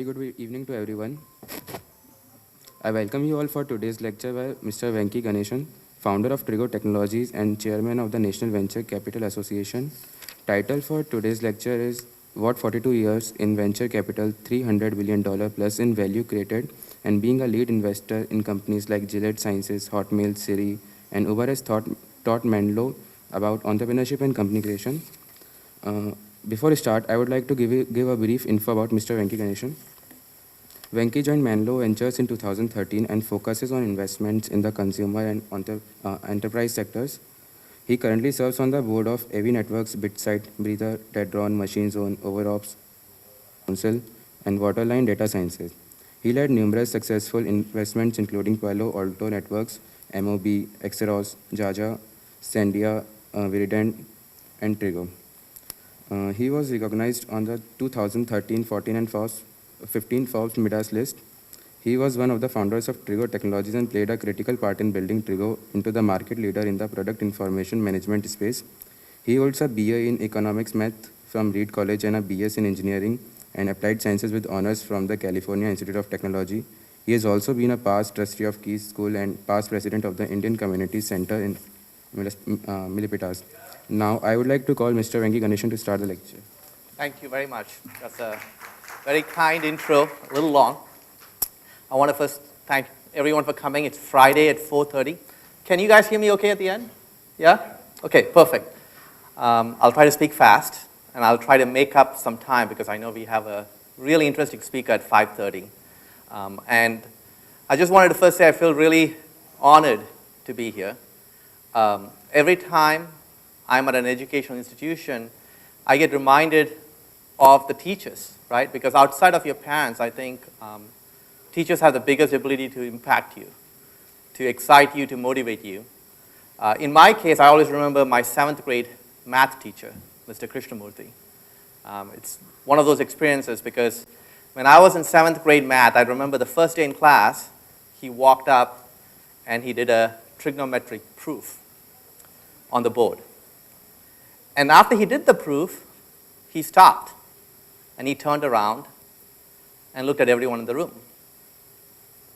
Very good evening to everyone. I welcome you all for today's lecture by Mr. Venky Ganesan, founder of Trigo Technologies and chairman of the National Venture Capital Association. Title for today's lecture is What 42 Years in Venture Capital, $300 billion plus in value created, and being a lead investor in companies like Gilead Sciences, Hotmail, Siri, and Uber has taught Menlo about entrepreneurship and company creation. Before I start, I would like to give a brief info about Mr. Venky Ganesan. Venky joined Menlo Ventures in 2013 and focuses on investments in the consumer and enterprise sectors. He currently serves on the board of Avi Networks, BitSight, Breather, Dedrone, Machine Zone, OverOps, OutCounsel, and Waterline Data Sciences. He led numerous successful investments including Palo Alto Networks, Amobee, Exeros, Jajah, Sendia, Virident, and Trigo. He was recognized on the 2013, 14, and 15 Forbes Midas List. He was one of the founders of Trigo Technologies and played a critical part in building Trigo into the market leader in the product information management space. He holds a BA in Economics Math from Reed College and a BS in Engineering and Applied Sciences with honors from the California Institute of Technology. He has also been a past trustee of Keys School and past president of the Indian Community Center in Milipitas. Now, I would like to call Mr. Venky Ganesan to start the lecture. Thank you very much. That's a very kind intro, a little long. I want to first thank everyone for coming. It's Friday at 4:30. Can you guys hear me okay at the end? Yeah? Okay, perfect. I'll try to speak fast, and I'll try to make up some time because I know we have a really interesting speaker at 5:30. And I just wanted to first say I feel really honored to be here. Every time I'm at an educational institution, I get reminded of the teachers, right? Because outside of your parents, I think teachers have the biggest ability to impact you, to excite you, to motivate you. In my case, I always remember my 7th grade math teacher, Mr. Krishnamurthy. It's one of those experiences because when I was in 7th grade math, I remember the first day in class, he walked up and he did a trigonometric proof on the board. And after he did the proof, he stopped and he turned around and looked at everyone in the room.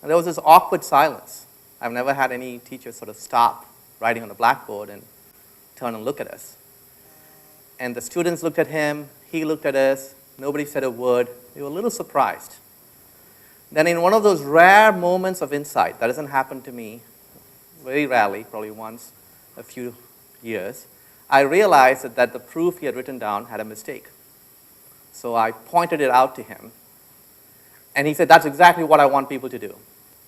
And there was this awkward silence. I've never had any teacher sort of stop writing on the blackboard and turn and look at us. And the students looked at him, he looked at us, nobody said a word. We were a little surprised. Then in one of those rare moments of insight, that doesn't happen to me very rarely, probably once a few years, I realized that the proof he had written down had a mistake. So I pointed it out to him. And he said, that's exactly what I want people to do.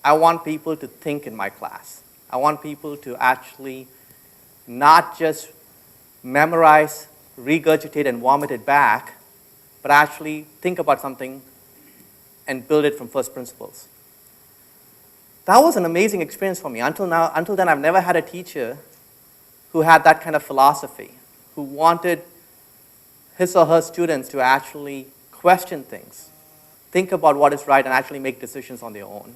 I want people to think in my class. I want people to actually not just memorize, regurgitate, and vomit it back, but actually think about something and build it from first principles. That was an amazing experience for me. Until then, I've never had a teacher who had that kind of philosophy, who wanted his or her students to actually question things, think about what is right, and actually make decisions on their own.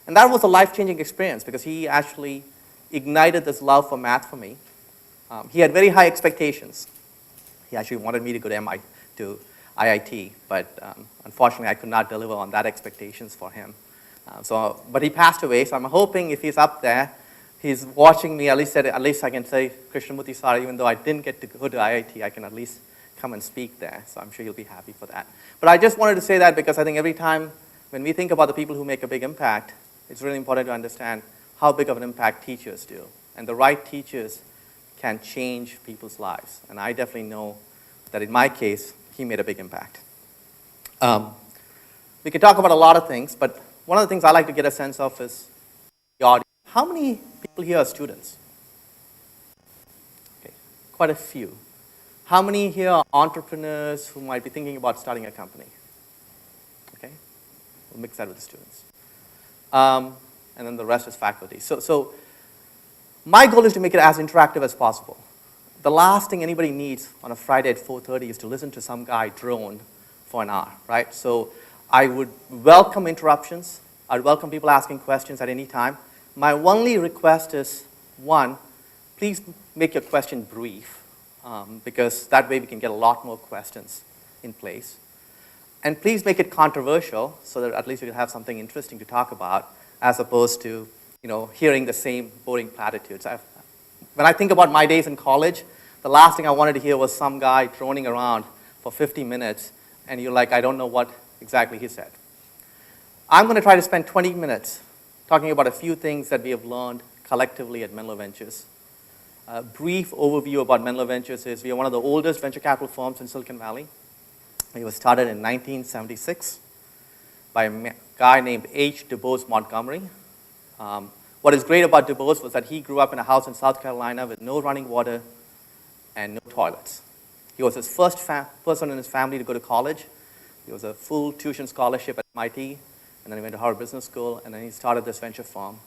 And that was a life-changing experience because he actually ignited this love for math for me. He had very high expectations. He actually wanted me to go to IIT, but unfortunately I could not deliver on that expectations for him. But he passed away, so I'm hoping if he's up there, he's watching me, at least I can say, Krishnamurthy sir, even though I didn't get to go to IIT, I can at least come and speak there. So I'm sure he'll be happy for that. But I just wanted to say that because I think every time when we think about the people who make a big impact, it's really important to understand how big of an impact teachers do. And the right teachers can change people's lives. And I definitely know that in my case, he made a big impact. We can talk about a lot of things, but one of the things I like to get a sense of is the audience. How many people here are students? Okay, quite a few. How many here are entrepreneurs who might be thinking about starting a company? Okay, we'll mix that with the students. And then the rest is faculty. So my goal is to make it as interactive as possible. The last thing anybody needs on a Friday at 4:30 is to listen to some guy drone for an hour, right? So I would welcome interruptions. I'd welcome people asking questions at any time. My only request is, one, please make your question brief, because that way we can get a lot more questions in place. And please make it controversial so that at least you can have something interesting to talk about as opposed to hearing the same boring platitudes. When I think about my days in college, the last thing I wanted to hear was some guy droning around for 50 minutes, and you're like, I don't know what exactly he said. I'm going to try to spend 20 minutes talking about a few things that we have learned collectively at Menlo Ventures. A brief overview about Menlo Ventures is we are one of the oldest venture capital firms in Silicon Valley. It was started in 1976 by a guy named H. DuBose Montgomery. What is great about DuBose was that he grew up in a house in South Carolina with no running water and no toilets. He was his first person in his family to go to college. He was a full tuition scholarship at MIT, and then he went to Harvard Business School, and then he started this venture firm.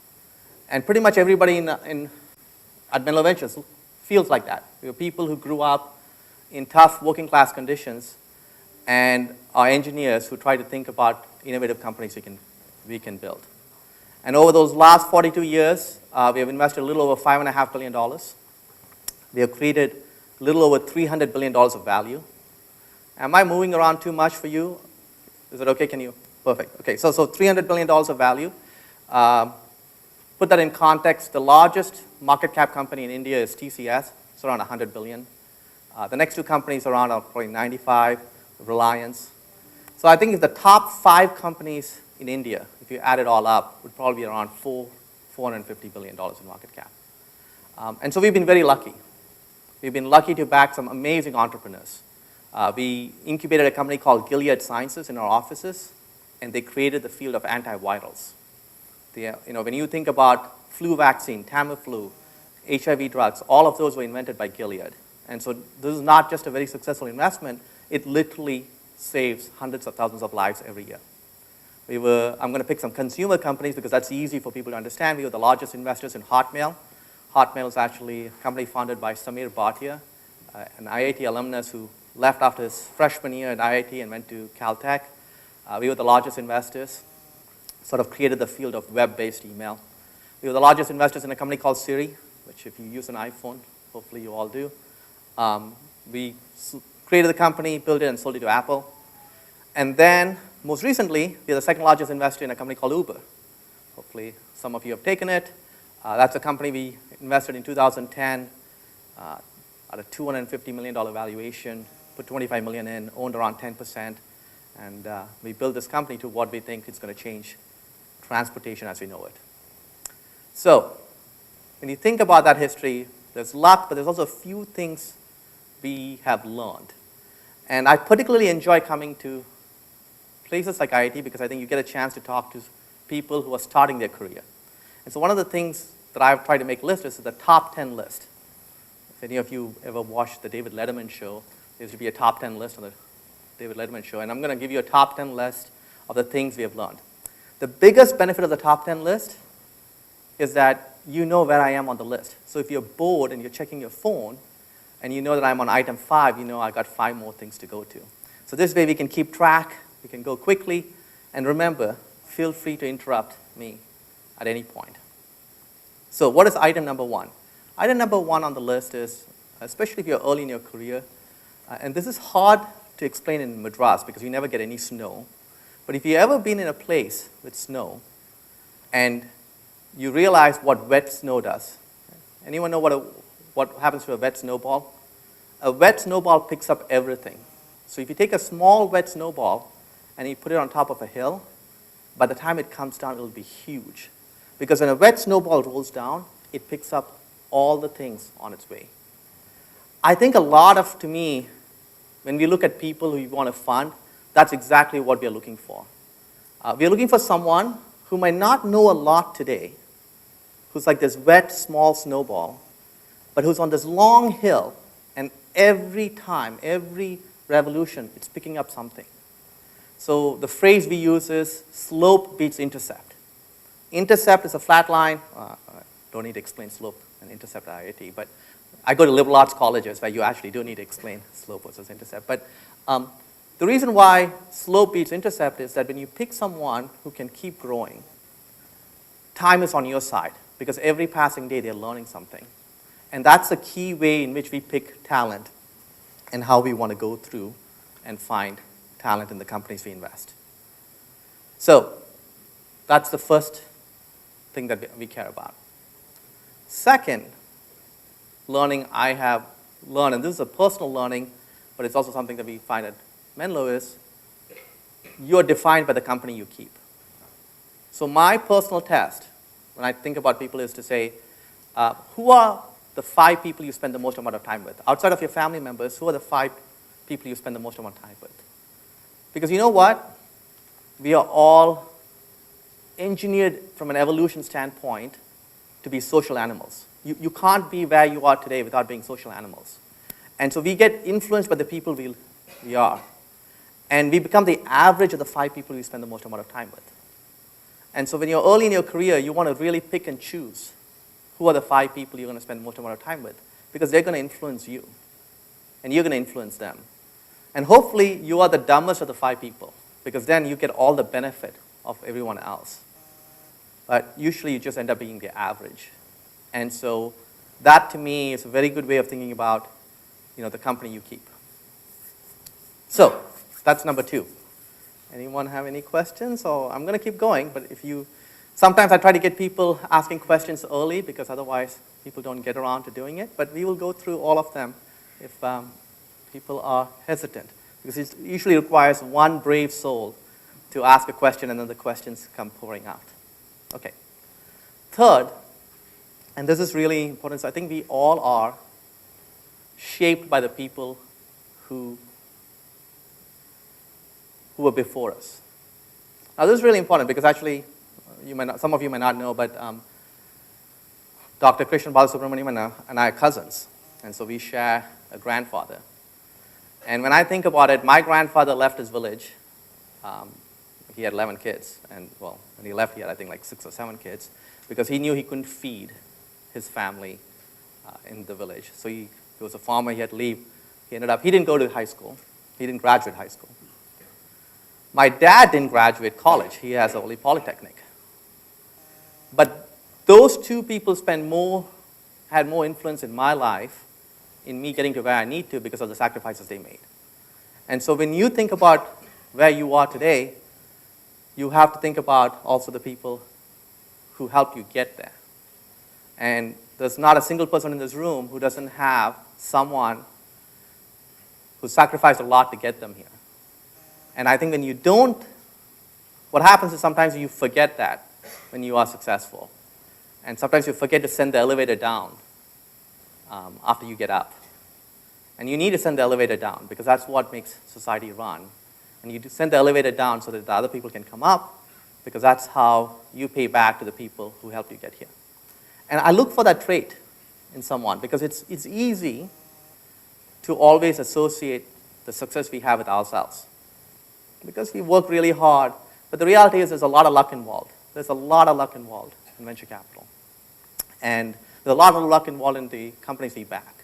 And pretty much everybody at Menlo Ventures feels like that. We are people who grew up in tough working class conditions and are engineers who try to think about innovative companies we can build. And over those last 42 years, we have invested a little over $5.5 billion. We have created a little over $300 billion of value. Am I moving around too much for you? Is it okay? Can you? Perfect. Okay, so $300 billion of value. Put that in context, the largest market cap company in India is TCS. It's around 100 billion. The next two companies around are probably 95, Reliance. So I think if the top 5 companies in India, if you add it all up, would probably be around $450 billion in market cap. And so we've been very lucky. We've been lucky to back some amazing entrepreneurs. We incubated a company called Gilead Sciences in our offices, and they created the field of antivirals. When you think about flu vaccine, Tamiflu, HIV drugs, all of those were invented by Gilead. And so this is not just a very successful investment, it literally saves hundreds of thousands of lives every year. I'm going to pick some consumer companies because that's easy for people to understand. We were the largest investors in Hotmail. Hotmail is actually a company founded by Samir Bhatia, an IIT alumnus who left after his freshman year at IIT and went to Caltech. We were the largest investors, sort of created the field of web-based email. We were the largest investors in a company called Siri, which if you use an iPhone, hopefully you all do. We created the company, built it, and sold it to Apple. And then, most recently, we are the second largest investor in a company called Uber. Hopefully some of you have taken it. That's a company we invested in 2010 at a $250 million valuation, put $25 million in, owned around 10%, and we built this company to what we think is going to change transportation as we know it. So, when you think about that history, there's luck, but there's also a few things we have learned. And I particularly enjoy coming to places like IIT because I think you get a chance to talk to people who are starting their career. And so one of the things that I've tried to make lists is the top 10 list. If any of you ever watched the David Letterman show, there should be a top 10 list on the David Letterman show. And I'm going to give you a top 10 list of the things we have learned. The biggest benefit of the top 10 list is that you know where I am on the list. So if you're bored and you're checking your phone and you know that I'm on item 5, you know I've got 5 more things to go to. So this way we can keep track, we can go quickly, and remember, feel free to interrupt me at any point. So what is item number 1? Item number 1 on the list is, especially if you're early in your career, and this is hard to explain in Madras because you never get any snow, but if you've ever been in a place with snow and you realize what wet snow does, anyone know what happens to a wet snowball? A wet snowball picks up everything. So if you take a small wet snowball and you put it on top of a hill, by the time it comes down, it'll be huge. Because when a wet snowball rolls down, it picks up all the things on its way. I think a lot of, to me, when we look at people who we want to fund, that's exactly what we are looking for. We are looking for someone who might not know a lot today, who's like this wet, small snowball, but who's on this long hill, and every time, every revolution, it's picking up something. So the phrase we use is slope beats intercept. Intercept is a flat line. Don't need to explain slope and intercept at IIT, but I go to liberal arts colleges where you actually do need to explain slope versus intercept. But the reason why slope beats intercept is that when you pick someone who can keep growing, time is on your side because every passing day they're learning something. And that's the key way in which we pick talent and how we want to go through and find talent in the companies we invest. So that's the first thing that we care about. Second, learning I have learned, and this is a personal learning, but it's also something that we find at Menlo, is you're defined by the company you keep. So my personal test, when I think about people, is to say, who are the 5 people you spend the most amount of time with? Outside of your family members, who are the 5 people you spend the most amount of time with? Because you know what? We are all engineered from an evolution standpoint to be social animals. You can't be where you are today without being social animals. And so we get influenced by the people we are. And we become the average of the 5 people we spend the most amount of time with. And so when you're early in your career, you want to really pick and choose who are the 5 people you're going to spend the most amount of time with, because they're going to influence you, and you're going to influence them. And hopefully, you are the dumbest of the 5 people, because then you get all the benefit of everyone else. But usually, you just end up being the average. And so that, to me, is a very good way of thinking about, the company you keep. So that's number 2. Anyone have any questions? Or I'm going to keep going, but sometimes I try to get people asking questions early, because otherwise people don't get around to doing it. But we will go through all of them if people are hesitant, because it usually requires one brave soul to ask a question, and then the questions come pouring out. Okay. Third, and this is really important, so I think we all are shaped by the people who were before us. Now, this is really important, because actually, some of you may not know, but Dr. Krishnan Balasubramanian and I are cousins, and so we share a grandfather. And when I think about it, my grandfather left his village. He had 11 kids, and when he left, he had, I think, like 6 or 7 kids, because he knew he couldn't feed his family in the village. So he was a farmer, he had to leave. He didn't go to high school. He didn't graduate high school. My dad didn't graduate college. He has only Polytechnic. But those 2 people had more influence in my life, in me getting to where I need to, because of the sacrifices they made. And so when you think about where you are today, you have to think about also the people who helped you get there. And there's not a single person in this room who doesn't have someone who sacrificed a lot to get them here. And I think when you don't, what happens is sometimes you forget that when you are successful. And sometimes you forget to send the elevator down after you get up. And you need to send the elevator down, because that's what makes society run. And you send the elevator down so that the other people can come up, because that's how you pay back to the people who helped you get here. And I look for that trait in someone, because it's easy to always associate the success we have with ourselves, because we work really hard. But the reality is there's a lot of luck involved. There's a lot of luck involved in venture capital. And there's a lot of luck involved in the companies we back.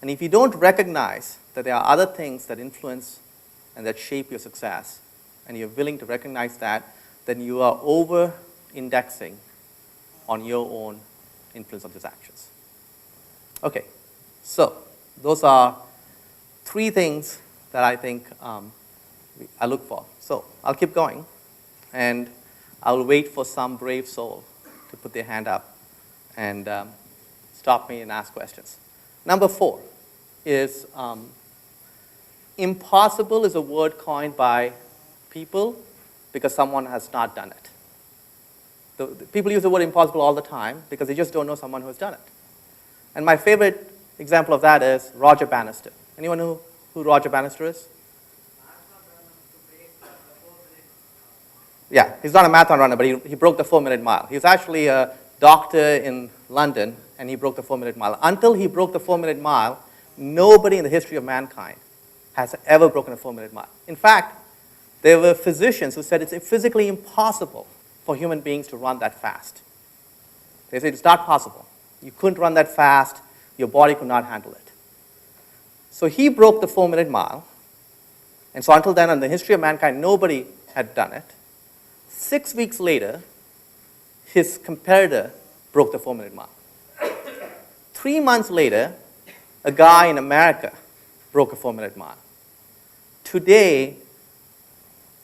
And if you don't recognize that there are other things that influence and that shape your success, and you're willing to recognize that, then you are over-indexing on your own influence on these actions. Okay, so those are 3 things that I think I look for. So I'll keep going, and I'll wait for some brave soul to put their hand up and stop me and ask questions. Number 4 is impossible is a word coined by people because someone has not done it. People use the word impossible all the time because they just don't know someone who has done it. And my favorite example of that is Roger Bannister. Anyone know who Roger Bannister is? Yeah, he's not a marathon runner, but he broke the 4-minute mile. He was actually a doctor in London, and he broke the 4-minute mile. Until he broke the 4-minute mile, nobody in the history of mankind has ever broken a 4-minute mile. In fact, there were physicians who said it's physically impossible for human beings to run that fast. They said it's not possible. You couldn't run that fast. Your body could not handle it. So he broke the 4-minute mile. And so until then, in the history of mankind, nobody had done it. 6 weeks later, his competitor broke the 4-minute mile. 3 months later, a guy in America broke a 4-minute mile. Today,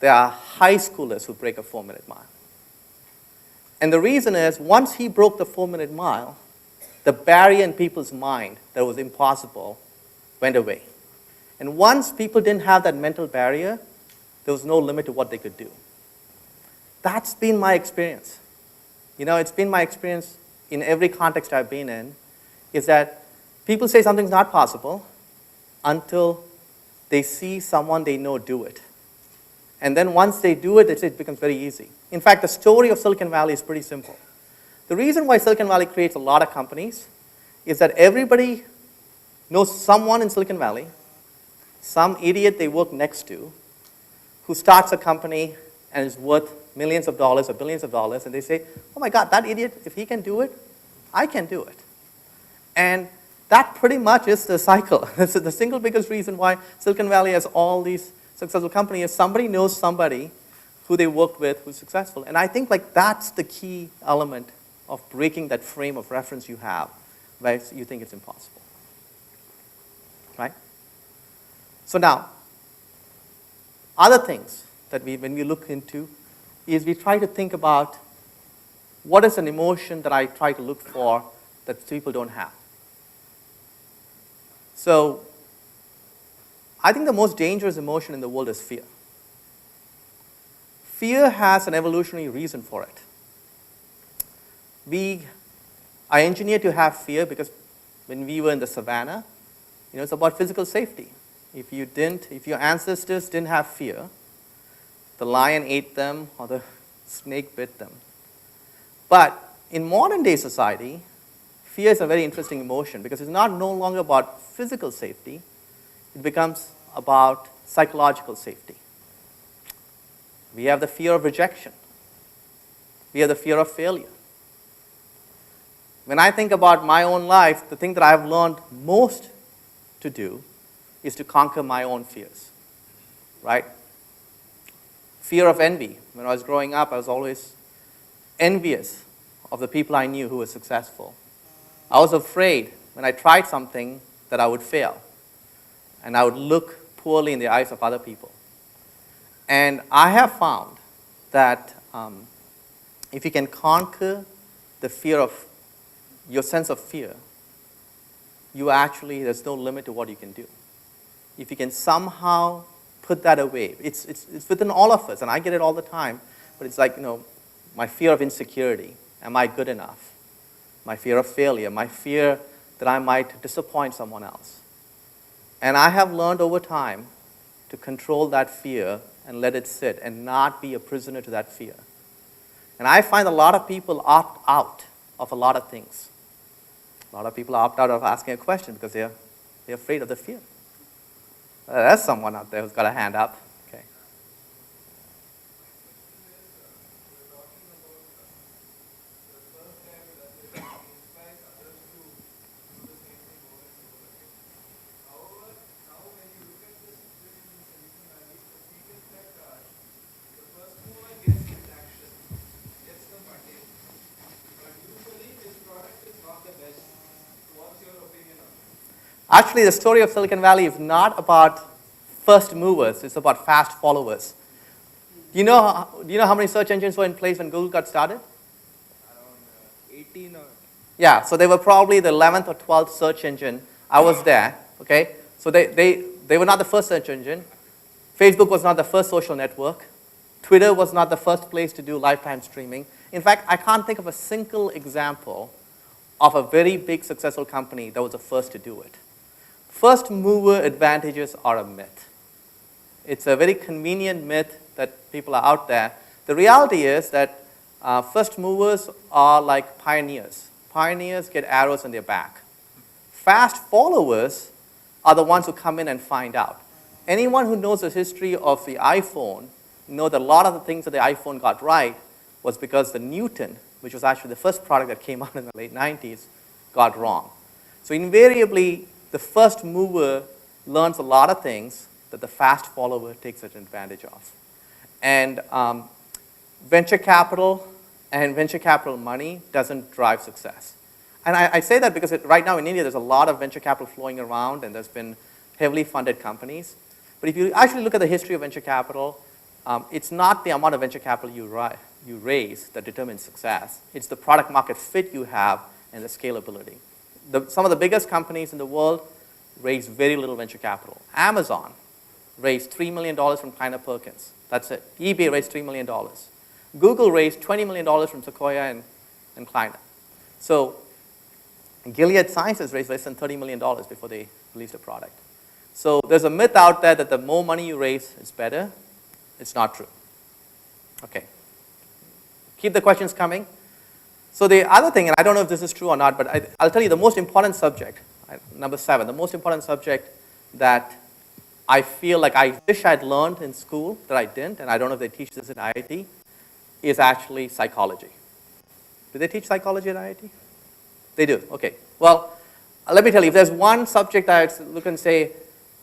there are high schoolers who break a 4-minute mile. And the reason is, once he broke the 4-minute mile, the barrier in people's mind that was impossible went away. And once people didn't have that mental barrier, there was no limit to what they could do. That's been my experience. It's been my experience in every context I've been in, is that people say something's not possible until they see someone they know do it. And then once they do it, it becomes very easy. In fact, the story of Silicon Valley is pretty simple. The reason why Silicon Valley creates a lot of companies is that everybody knows someone in Silicon Valley, some idiot they work next to, who starts a company and is worth millions of dollars or billions of dollars, and they say, oh my God, that idiot, if he can do it, I can do it. And that pretty much is the cycle. That's the single biggest reason why Silicon Valley has all these successful companies, is somebody knows somebody who they worked with who's successful. And I think that's the key element of breaking that frame of reference you have, where you think it's impossible. Right? So now, other things that when we look into is we try to think about what is an emotion that I try to look for that people don't have. So I think the most dangerous emotion in the world is fear. Fear has an evolutionary reason for it. We are engineered to have fear because when we were in the savannah, it's about physical safety. If your ancestors didn't have fear, the lion ate them or the snake bit them. But in modern day society, fear is a very interesting emotion because it's no longer about physical safety. It becomes about psychological safety. We have the fear of rejection. We have the fear of failure. When I think about my own life, the thing that I've learned most to do is to conquer my own fears, right? Fear of envy. When I was growing up, I was always envious of the people I knew who were successful. I was afraid when I tried something that I would fail, and I would look poorly in the eyes of other people. And I have found that if you can conquer the fear of your sense of fear, there's no limit to what you can do. If you can somehow put that away, it's within all of us, and I get it all the time, but it's like, my fear of insecurity. Am I good enough? My fear of failure, my fear that I might disappoint someone else. And I have learned over time to control that fear and let it sit and not be a prisoner to that fear. And I find a lot of people opt out of a lot of things. A lot of people opt out of asking a question because they're afraid of the fear. There's someone out there who's got a hand up. Okay. Actually, the story of Silicon Valley is not about first movers. It's about fast followers. Do you know how many search engines were in place when Google got started? Around 18 or... Yeah, so they were probably the 11th or 12th search engine. I was there, okay? So they were not the first search engine. Facebook was not the first social network. Twitter was not the first place to do lifetime streaming. In fact, I can't think of a single example of a very big successful company that was the first to do it. First mover advantages are a myth. It's a very convenient myth that people are out there. The reality is that first movers are like pioneers. Pioneers get arrows in their back. Fast followers are the ones who come in and find out. Anyone who knows the history of the iPhone knows that a lot of the things that the iPhone got right was because the Newton, which was actually the first product that came out in the late 90s, got wrong. So invariably, the first mover learns a lot of things that the fast follower takes advantage of. And venture capital and venture capital money doesn't drive success. And I say that because right now in India, there's a lot of venture capital flowing around, and there's been heavily funded companies. But if you actually look at the history of venture capital, it's not the amount of venture capital you raise that determines success. It's the product market fit you have and the scalability. Some of the biggest companies in the world raise very little venture capital. Amazon raised $3 million from Kleiner Perkins. That's it. eBay raised $3 million. Google raised $20 million from Sequoia and Kleiner. So Gilead Sciences raised less than $30 million before they released a product. So there's a myth out there that the more money you raise, it's better. It's not true. Okay. Keep the questions coming. So the other thing, and I don't know if this is true or not, but I'll tell you the most important subject, number 7, the most important subject that I feel like I wish I'd learned in school that I didn't, and I don't know if they teach this at IIT, is actually psychology. Do they teach psychology at IIT? They do, okay. Well, let me tell you, if there's one subject I would look and say,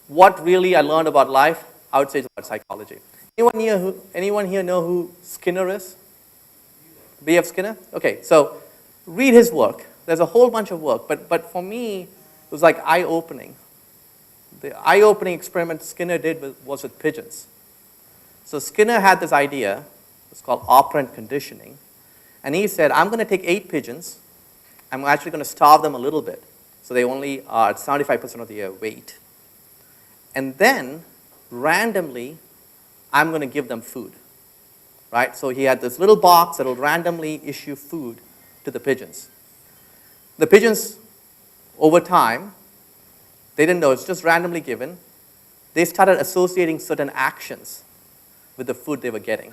what really I learned about life, I would say it's about psychology. Anyone here know who Skinner is? B.F. Skinner? Okay, so read his work. There's a whole bunch of work, but for me, it was like eye-opening. The eye-opening experiment Skinner did was with pigeons. So Skinner had this idea, it's called operant conditioning, and he said, I'm going to take 8 pigeons, I'm actually going to starve them a little bit, so they only are at 75% of their weight. And then, randomly, I'm going to give them food. Right? So he had this little box that will randomly issue food to the pigeons. The pigeons, over time, they didn't know, it's just randomly given. They started associating certain actions with the food they were getting.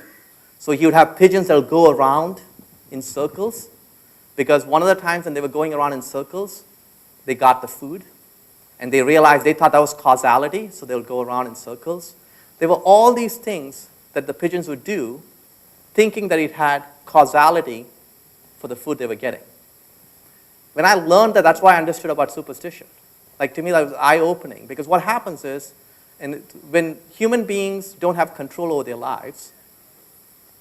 So he would have pigeons that would go around in circles, because one of the times when they were going around in circles, they got the food, and they realized, they thought that was causality, so they would go around in circles. There were all these things that the pigeons would do, thinking that it had causality for the food they were getting. When I learned that, that's why I understood about superstition. Like, to me, that was eye-opening, because what happens is, when human beings don't have control over their lives,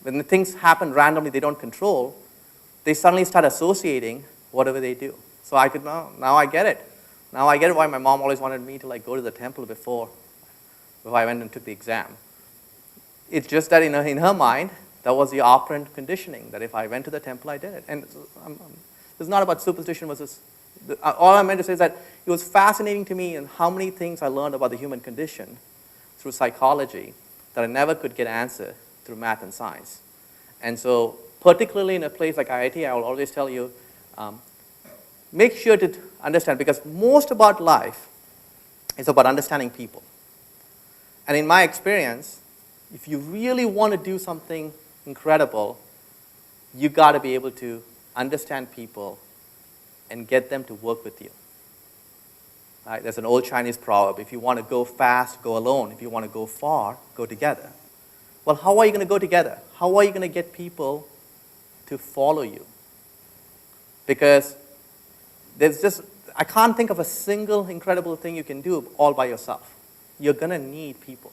when the things happen randomly they don't control, they suddenly start associating whatever they do. So I could, now I get it. Now I get it why my mom always wanted me to like go to the temple before I went and took the exam. It's just that in her mind, that was the operant conditioning, that if I went to the temple, I did it. And it's not about superstition versus, all I meant to say is that it was fascinating to me in how many things I learned about the human condition through psychology that I never could get answered through math and science. And so, particularly in a place like IIT, I will always tell you, make sure to understand, because most about life is about understanding people. And in my experience, if you really want to do something incredible, you got to be able to understand people and get them to work with you. Right? There's an old Chinese proverb, if you want to go fast, go alone. If you want to go far, go together. Well, how are you going to go together? How are you going to get people to follow you? Because I can't think of a single incredible thing you can do all by yourself. You're going to need people.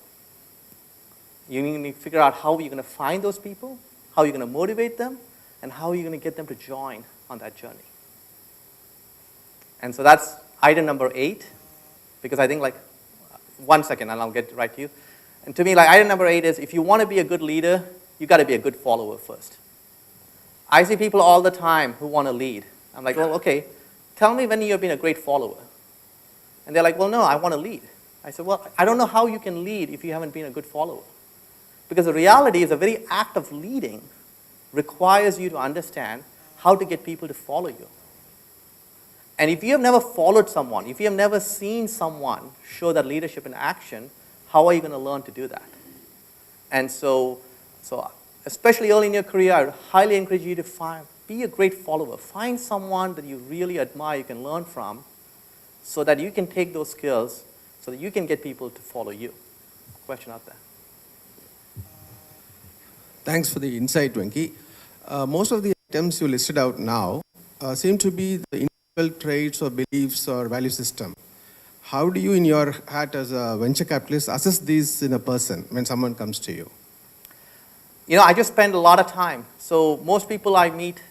You need to figure out how you're going to find those people, how you're going to motivate them, and how you're going to get them to join on that journey. And so that's item number 8, because I think 1 second and I'll get right to you. And to me, item number 8 is, if you want to be a good leader, you got to be a good follower first. I see people all the time who want to lead. I'm like, well, okay, tell me when you've been a great follower. And they're like, well, no, I want to lead. I said, well, I don't know how you can lead if you haven't been a good follower. Because the reality is the very act of leading requires you to understand how to get people to follow you. And if you have never followed someone, if you have never seen someone show that leadership in action, how are you going to learn to do that? And so especially early in your career, I would highly encourage you to be a great follower. Find someone that you really admire, you can learn from, so that you can take those skills, so that you can get people to follow you. Question out there. Thanks for the insight, Venky. Most of the items you listed out now seem to be the individual traits or beliefs or value system. How do you, in your hat as a venture capitalist, assess these in a person when someone comes to you? I just spend a lot of time. So most people I meet,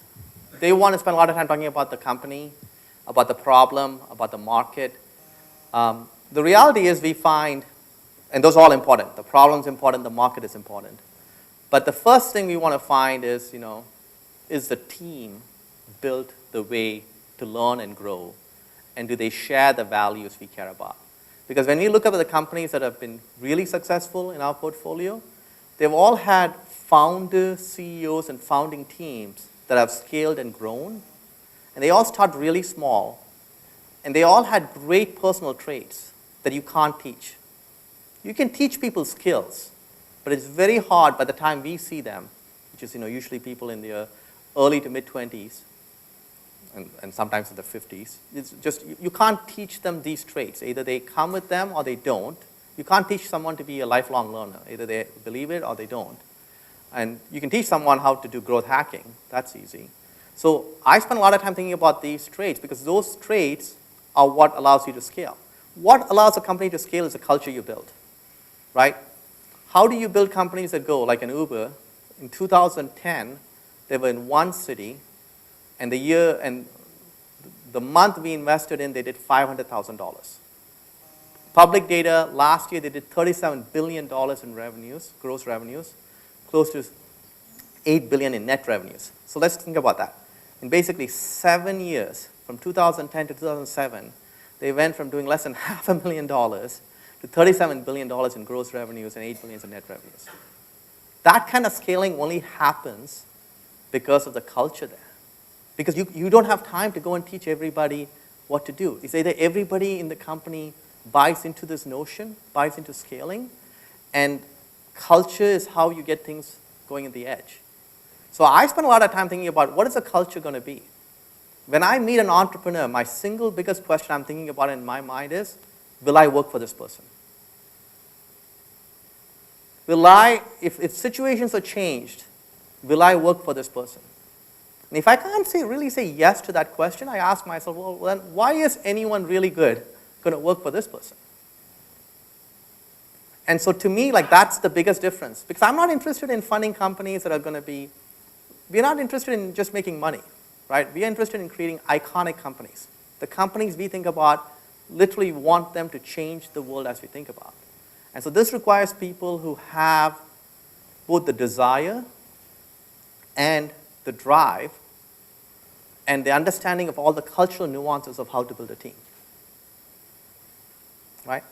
they want to spend a lot of time talking about the company, about the problem, about the market. The reality is we find, and those are all important. The problem's important, the market is important. But the first thing we want to find is, is the team built the way to learn and grow? And do they share the values we care about? Because when we look at the companies that have been really successful in our portfolio, they've all had founders, CEOs, and founding teams that have scaled and grown. And they all start really small. And they all had great personal traits that you can't teach. You can teach people skills, but it's very hard by the time we see them, which is usually people in their early to mid-20s, and sometimes in the 50s. It's just, you can't teach them these traits. Either they come with them or they don't. You can't teach someone to be a lifelong learner. Either they believe it or they don't. And you can teach someone how to do growth hacking. That's easy. So I spend a lot of time thinking about these traits because those traits are what allows you to scale. What allows a company to scale is the culture you build, right? How do you build companies that go, like an Uber? In 2010, they were in one city, and the month we invested in, they did $500,000. Public data, last year they did $37 billion in revenues, gross revenues, close to $8 billion in net revenues. So let's think about that. In basically 7 years, from 2010 to 2007, they went from doing less than $500,000 to $37 billion in gross revenues and $8 billion in net revenues. That kind of scaling only happens because of the culture there. Because you don't have time to go and teach everybody what to do. It's either everybody in the company buys into this notion, buys into scaling, and culture is how you get things going at the edge. So I spend a lot of time thinking about what is the culture going to be. When I meet an entrepreneur, my single biggest question I'm thinking about in my mind is, will I work for this person? Will I, if situations are changed, will I work for this person? And if I can't really say yes to that question, I ask myself, well, then why is anyone really good going to work for this person? And so to me, that's the biggest difference. Because I'm not interested in funding companies that are going to be, we're not interested in just making money, right? We are interested in creating iconic companies. The companies we think about literally want them to change the world as we think about. And so this requires people who have both the desire and the drive and the understanding of all the cultural nuances of how to build a team. Right?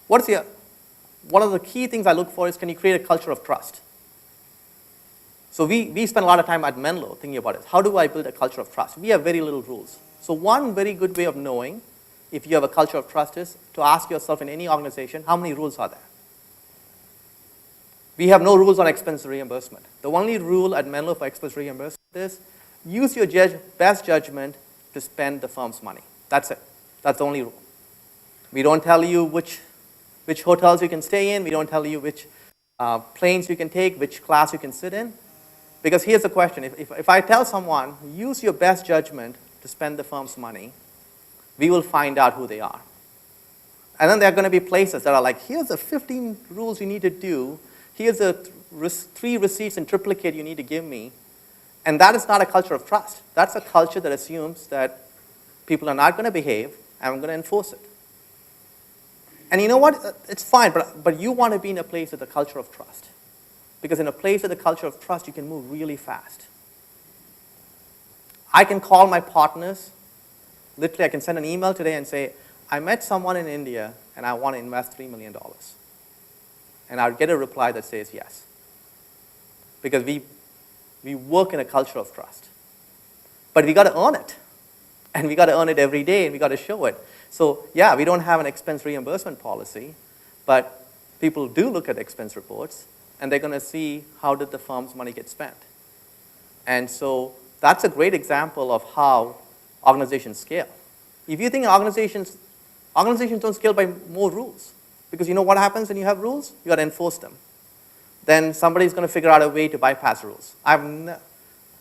One of the key things I look for is, can you create a culture of trust? So we spend a lot of time at Menlo thinking about it. How do I build a culture of trust? We have very little rules. So one very good way of knowing if you have a culture of trust is to ask yourself in any organization, how many rules are there? We have no rules on expense reimbursement. The only rule at Menlo for expense reimbursement is use your best judgment to spend the firm's money. That's it. That's the only rule. We don't tell you which hotels you can stay in. We don't tell you which planes you can take, which class you can sit in. Because here's the question. If I tell someone, use your best judgment to spend the firm's money, we will find out who they are. And then there are going to be places that are like, here's the 15 rules you need to do. Here's the 3 receipts in triplicate you need to give me. And that is not a culture of trust. That's a culture that assumes that people are not going to behave, and I'm going to enforce it. And you know what? It's fine, but you want to be in a place with a culture of trust. Because in a place with a culture of trust, you can move really fast. I can call my partners. Literally, I can send an email today and say, I met someone in India, and I want to invest $3 million. And I'll get a reply that says yes. Because we work in a culture of trust. But we got to earn it. And we got to earn it every day, and we got to show it. So yeah, we don't have an expense reimbursement policy, but people do look at expense reports, and they're going to see how did the firm's money get spent. And so that's a great example of how organizations scale. If you think organizations don't scale by more rules, because you know what happens when you have rules? You got to enforce them. Then somebody's going to figure out a way to bypass rules.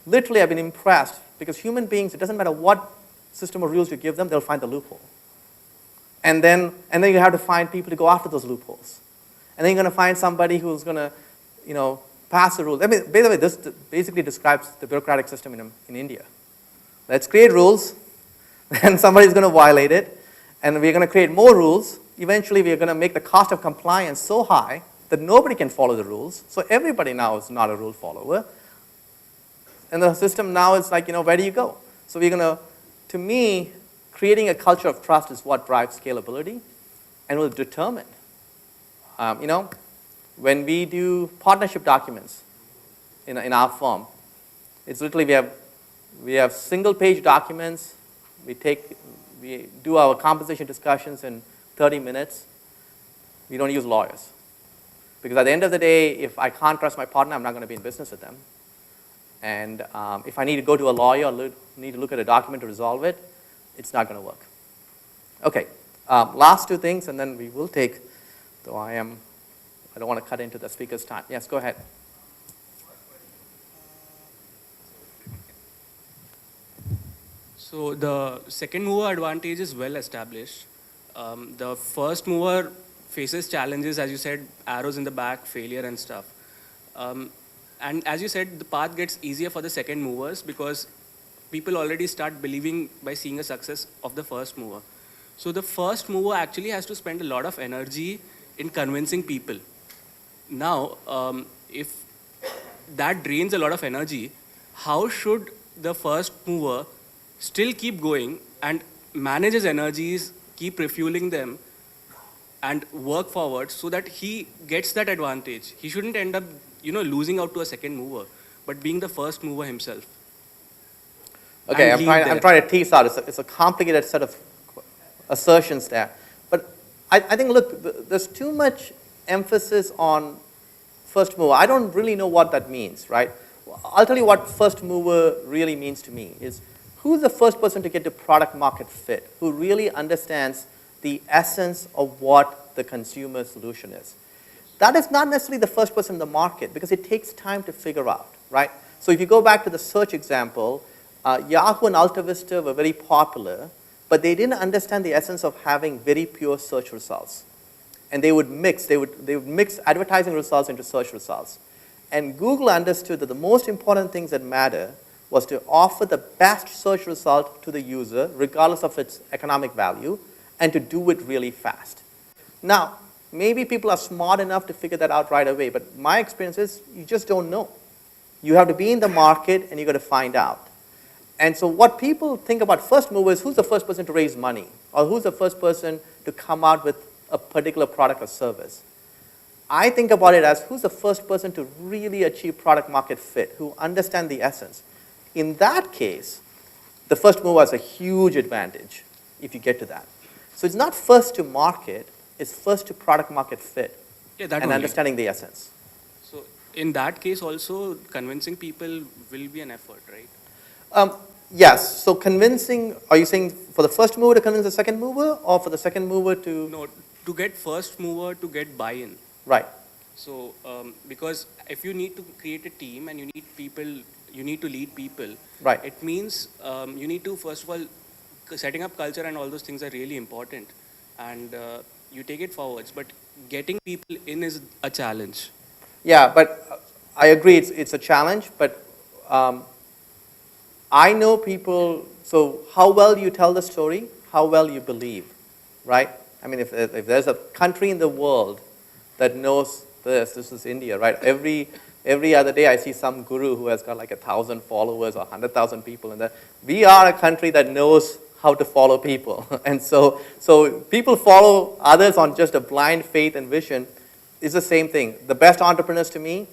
Literally, I've been impressed, because human beings, it doesn't matter what system of rules you give them, they'll find the loophole. And then you have to find people to go after those loopholes. And then you're going to find somebody who's going to, pass the rules. I mean, by the way, this basically describes the bureaucratic system in India. Let's create rules, and somebody's going to violate it, and we're going to create more rules. Eventually, we're going to make the cost of compliance so high that nobody can follow the rules. So everybody now is not a rule follower. And the system now is like, where do you go? So we're going to me, creating a culture of trust is what drives scalability and will determine. When we do partnership documents in our firm, it's literally we have single-page documents. We do our compensation discussions in 30 minutes. We don't use lawyers. Because at the end of the day, if I can't trust my partner, I'm not going to be in business with them. And if I need to go to a lawyer or need to look at a document to resolve it, it's not going to work. Okay, last two things, and then we will take, though I don't want to cut into the speaker's time. Yes, go ahead. So the second mover advantage is well established. The first mover faces challenges, as you said, arrows in the back, failure and stuff. And as you said, the path gets easier for the second movers because people already start believing by seeing a success of the first mover. So the first mover actually has to spend a lot of energy in convincing people. Now, if that drains a lot of energy, how should the first mover still keep going and manage his energies, keep refueling them, and work forward so that he gets that advantage? He shouldn't end up, losing out to a second mover, but being the first mover himself. Okay, I'm trying to tease out. It's a complicated set of assertions there. But I think, look, there's too much emphasis on first mover. I don't really know what that means, right? I'll tell you what first mover really means to me is who's the first person to get to product market fit, who really understands the essence of what the consumer solution is. That is not necessarily the first person in the market because it takes time to figure out, right? So if you go back to the search example, Yahoo and AltaVista were very popular, but they didn't understand the essence of having very pure search results. And they would mix advertising results into search results. And Google understood that the most important things that matter was to offer the best search result to the user, regardless of its economic value, and to do it really fast. Now, maybe people are smart enough to figure that out right away, but my experience is you just don't know. You have to be in the market and you got to find out. And so what people think about first movers, who's the first person to raise money? Or who's the first person to come out with a particular product or service? I think about it as who's the first person to really achieve product market fit, who understand the essence. In that case, the first mover has a huge advantage if you get to that. So it's not first to market, it's first to product market fit and understanding the essence. So in that case also, convincing people will be an effort, right? Yes, so convincing, are you saying for the first mover to convince the second mover or for the second mover to? No, to get first mover to get buy-in. Right. So because if you need to create a team and you need to lead people, right. It means you need to, first of all, setting up culture and all those things are really important. And you take it forwards, but getting people in is a challenge. Yeah, but I agree it's a challenge, but I know people, so how well you tell the story, how well you believe, right? I mean, if there's a country in the world that knows this is India, right? Every other day I see some guru who has got like 1,000 followers or 100,000 people in there. We are a country that knows how to follow people. And so people follow others on just a blind faith and vision. It's the same thing. The best entrepreneurs to me,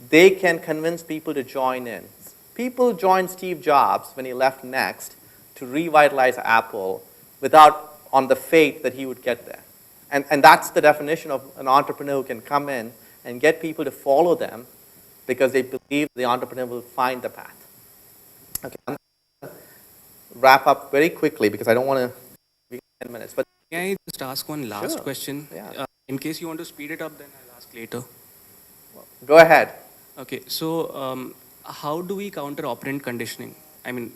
they can convince people to join in. People joined Steve Jobs when he left Next to revitalize Apple on the faith that he would get there. And that's the definition of an entrepreneur who can come in and get people to follow them because they believe the entrepreneur will find the path. Okay, I'm going to wrap up very quickly because I don't want to be 10 minutes. But can I just ask one last question? Yeah. In case you want to speed it up, then I'll ask later. Go ahead. Okay, so how do we counter operant conditioning? I mean,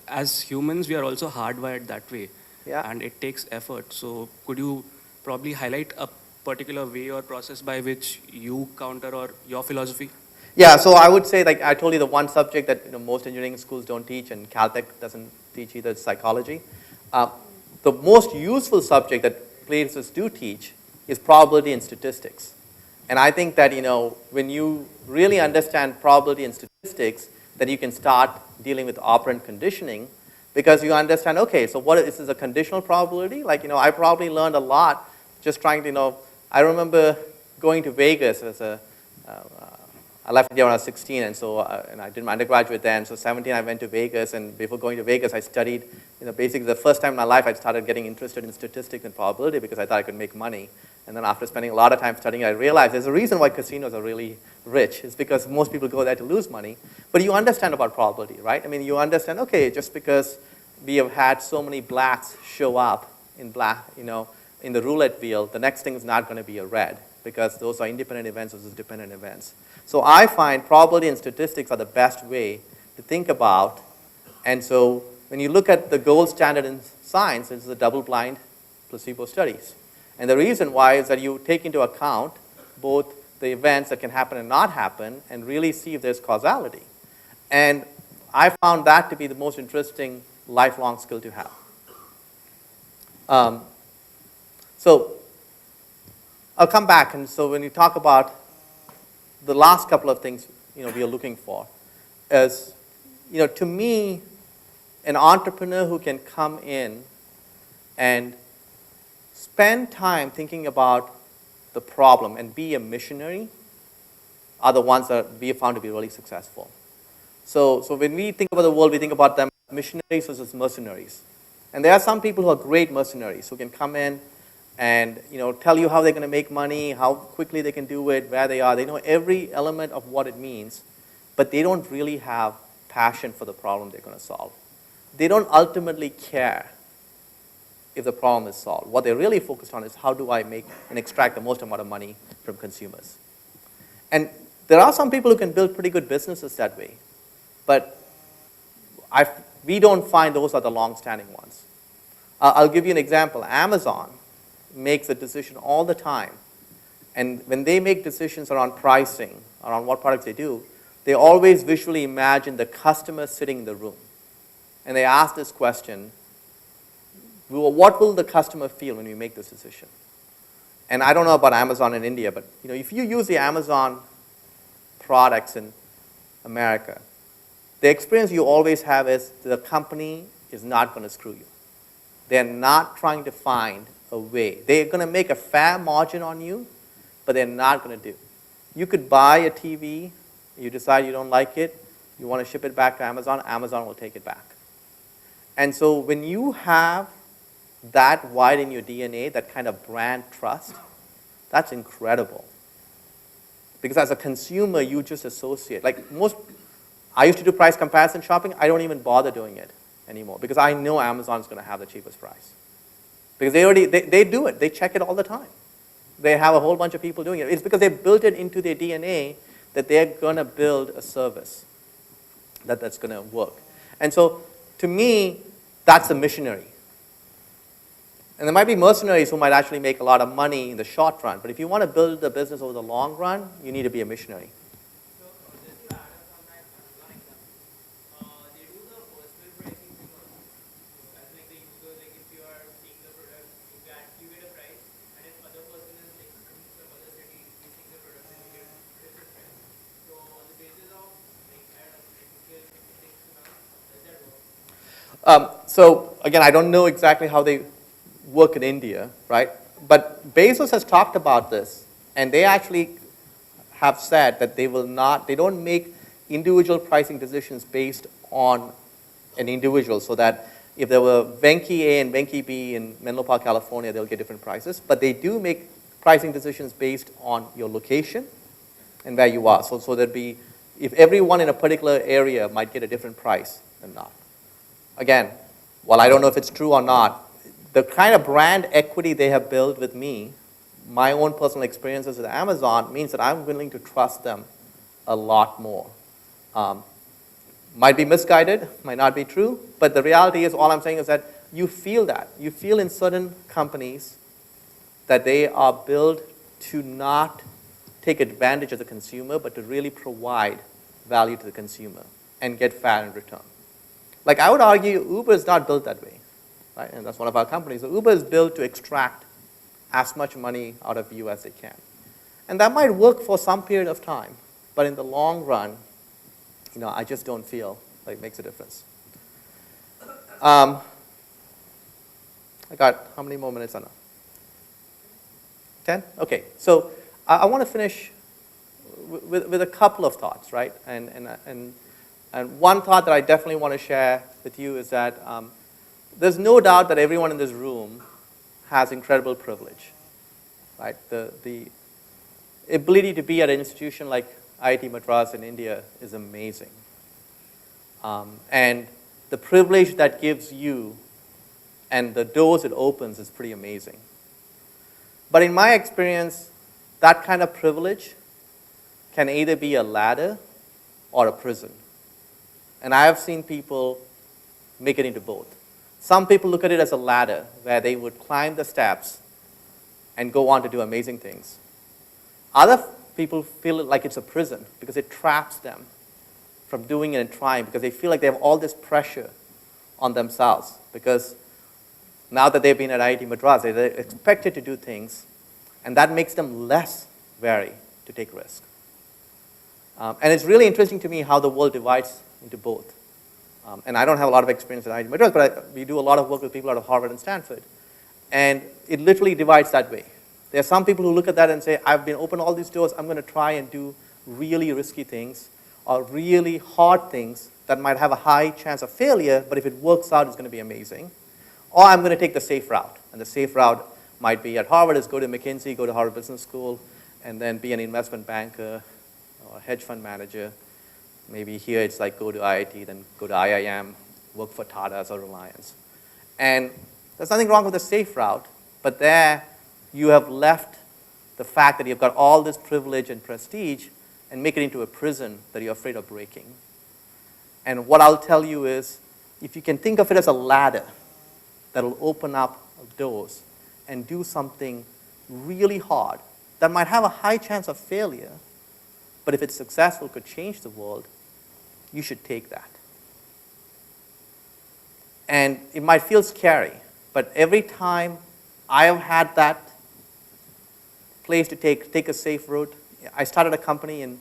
as humans, we are also hardwired that way. Yeah. And it takes effort. So could you probably highlight a particular way or process by which you counter or your philosophy? Yeah, so I would say, like I told you, the one subject that most engineering schools don't teach and Caltech doesn't teach either is psychology. The most useful subject that places do teach is probability and statistics. And I think that, when you really understand probability and statistics, then you can start dealing with operant conditioning, because you understand, okay, so this is a conditional probability? Like, I probably learned a lot just trying to, I remember going to Vegas as I left India when I was 16, and so and I did my undergraduate then. So 17, I went to Vegas, and before going to Vegas, I studied. Basically, the first time in my life, I started getting interested in statistics and probability because I thought I could make money. And then after spending a lot of time studying, I realized there's a reason why casinos are really rich. It's because most people go there to lose money. But you understand about probability, right? I mean, you understand, okay, just because we have had so many blacks show up in in the roulette wheel, the next thing is not going to be a red, because those are independent events versus dependent events. So I find probability and statistics are the best way to think about. And so when you look at the gold standard in science, it's the double-blind placebo studies. And the reason why is that you take into account both the events that can happen and not happen and really see if there's causality. And I found that to be the most interesting lifelong skill to have. So I'll come back, and so when you talk about the last couple of things we are looking for is, to me, an entrepreneur who can come in and spend time thinking about the problem and be a missionary are the ones that we have found to be really successful. So when we think about the world, we think about them as missionaries versus mercenaries. And there are some people who are great mercenaries who can come in and tell you how they're going to make money, how quickly they can do it, where they are. They know every element of what it means, but they don't really have passion for the problem they're going to solve. They don't ultimately care if the problem is solved. What they're really focused on is how do I make and extract the most amount of money from consumers. And there are some people who can build pretty good businesses that way, but we don't find those are the long-standing ones. I'll give you an example. Amazon makes a decision all the time. And when they make decisions around pricing, around what products they do, they always visually imagine the customer sitting in the room. And they ask this question, what will the customer feel when we make this decision? And I don't know about Amazon in India, but if you use the Amazon products in America, the experience you always have is the company is not going to screw you. They're not trying to find a way. They're going to make a fair margin on you, but they're not going to do. You could buy a TV, you decide you don't like it, you want to ship it back to Amazon, Amazon will take it back. And so when you have that wide in your DNA, that kind of brand trust, that's incredible. Because as a consumer, you just associate. I used to do price comparison shopping. I don't even bother doing it anymore because I know Amazon's going to have the cheapest price. Because they do it. They check it all the time. They have a whole bunch of people doing it. It's because they built it into their DNA that they're going to build a service that's going to work. And so, to me, that's a missionary. And there might be mercenaries who might actually make a lot of money in the short run. But if you want to build a business over the long run, you need to be a missionary. So again, I don't know exactly how they work in India, right? But Bezos has talked about this, and they actually have said that they don't make individual pricing decisions based on an individual, so that if there were Venky A and Venky B in Menlo Park, California, they'll get different prices. But they do make pricing decisions based on your location and where you are. So there'd be, if everyone in a particular area might get a different price than not. Again, while I don't know if it's true or not, the kind of brand equity they have built with me, my own personal experiences with Amazon, means that I'm willing to trust them a lot more. Might be misguided, might not be true, but the reality is, all I'm saying is that you feel that. You feel in certain companies that they are built to not take advantage of the consumer, but to really provide value to the consumer and get fair in return. Like I would argue, Uber is not built that way, right? And that's one of our companies. So Uber is built to extract as much money out of you as they can. And that might work for some period of time, but in the long run, I just don't feel like it makes a difference. I got how many more minutes on now? 10? Okay, so I want to finish with a couple of thoughts, right? And one thought that I definitely want to share with you is that there's no doubt that everyone in this room has incredible privilege, right? The ability to be at an institution like IIT Madras in India is amazing. And the privilege that gives you and the doors it opens is pretty amazing. But in my experience, that kind of privilege can either be a ladder or a prison. And I have seen people make it into both. Some people look at it as a ladder where they would climb the steps and go on to do amazing things. Other people feel like it's a prison because it traps them from doing it and trying, because they feel like they have all this pressure on themselves, because now that they've been at IIT Madras, they're expected to do things, and that makes them less wary to take risks. And it's really interesting to me how the world divides into both. And I don't have a lot of experience at IIT Madras, but we do a lot of work with people out of Harvard and Stanford. And it literally divides that way. There are some people who look at that and say, I've been open all these doors, I'm going to try and do really risky things or really hard things that might have a high chance of failure, but if it works out, it's going to be amazing. Or I'm going to take the safe route. And the safe route might be at Harvard is go to McKinsey, go to Harvard Business School, and then be an investment banker or a hedge fund manager. Maybe here it's like go to IIT, then go to IIM, work for Tata's or Reliance. And there's nothing wrong with the safe route, but there you have left the fact that you've got all this privilege and prestige and make it into a prison that you're afraid of breaking. And what I'll tell you is, if you can think of it as a ladder that will open up doors and do something really hard that might have a high chance of failure, but if it's successful, could change the world, you should take that. And it might feel scary, but every time I have had that place to take a safe route, I started a company in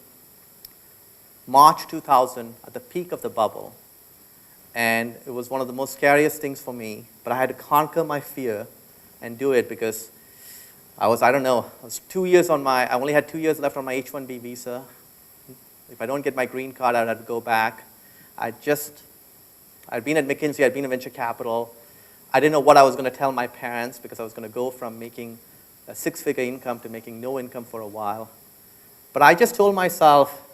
March 2000 at the peak of the bubble. And it was one of the most scariest things for me, but I had to conquer my fear and do it because I was 2 years I only had 2 years left on my H-1B visa. If I don't get my green card, I'd have to go back. I'd been at McKinsey, I'd been in venture capital. I didn't know what I was going to tell my parents because I was going to go from making a six-figure income to making no income for a while. But I just told myself,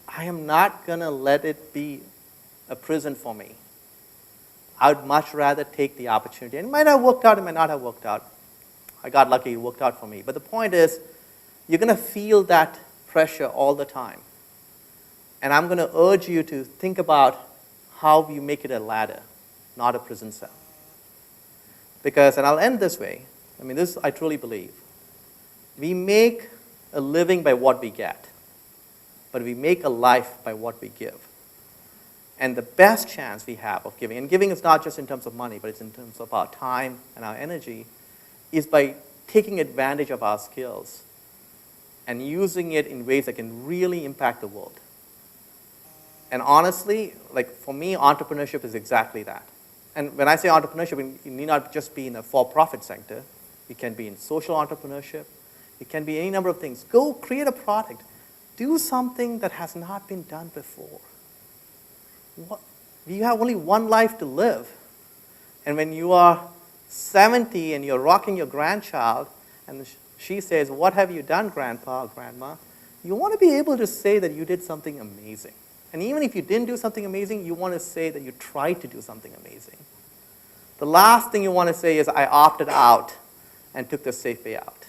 I am not going to let it be a prison for me. I would much rather take the opportunity. And it might have worked out, it might not have worked out. I got lucky, it worked out for me. But the point is, you're going to feel that pressure all the time. And I'm going to urge you to think about how you make it a ladder, not a prison cell. Because, and I'll end this way, this I truly believe, we make a living by what we get, but we make a life by what we give. And the best chance we have of giving, and giving is not just in terms of money, but it's in terms of our time and our energy, is by taking advantage of our skills and using it in ways that can really impact the world. And honestly, for me, entrepreneurship is exactly that. And when I say entrepreneurship, it need not just be in a for-profit sector. It can be in social entrepreneurship. It can be any number of things. Go create a product. Do something that has not been done before. You have only one life to live. And when you are 70 and you're rocking your grandchild, and she says, "What have you done, Grandpa or Grandma?" You want to be able to say that you did something amazing. And even if you didn't do something amazing, you want to say that you tried to do something amazing. The last thing you want to say is, "I opted out and took the safe way out."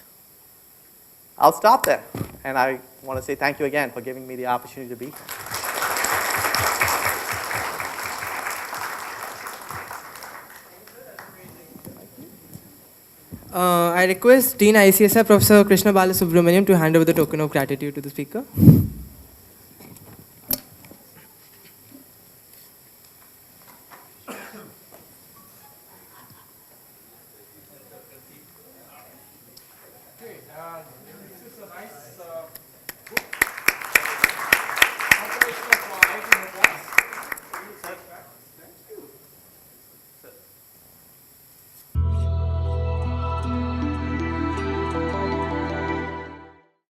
I'll stop there. And I want to say thank you again for giving me the opportunity to be here. I request Dean ICSR Professor Krishna Balasubramaniam to hand over the token of gratitude to the speaker.